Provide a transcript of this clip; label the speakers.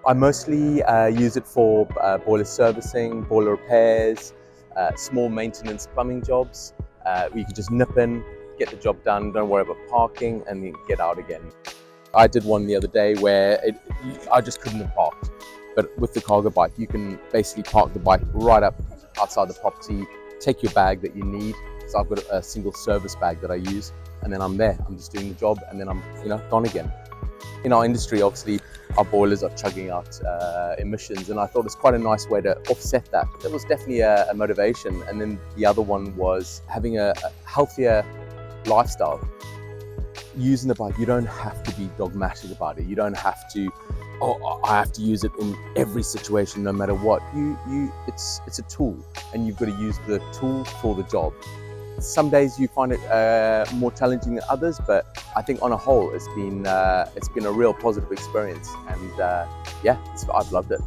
Speaker 1: I mostly use it for boiler servicing, boiler repairs, small maintenance plumbing jobs, where you can just nip in, get the job done, don't worry about parking, and then get out again. I did one the other day where I just couldn't have parked. But with the cargo bike, you can basically park the bike right up outside the property, take your bag that you need. So I've got a single service bag that I use, and then I'm there. I'm just doing the job, and then I'm gone again. In our industry, obviously, our boilers are chugging out emissions, and I thought it's quite a nice way to offset that. That was definitely a motivation. And then the other one was having a healthier lifestyle. Using the bike, you don't have to be dogmatic about it. You don't have to, oh, I have to use it in every situation, no matter what. It's a tool, and you've got to use the tool for the job. Some days you find it more challenging than others, but I think on a whole, it's been a real positive experience, and yeah, I've loved it.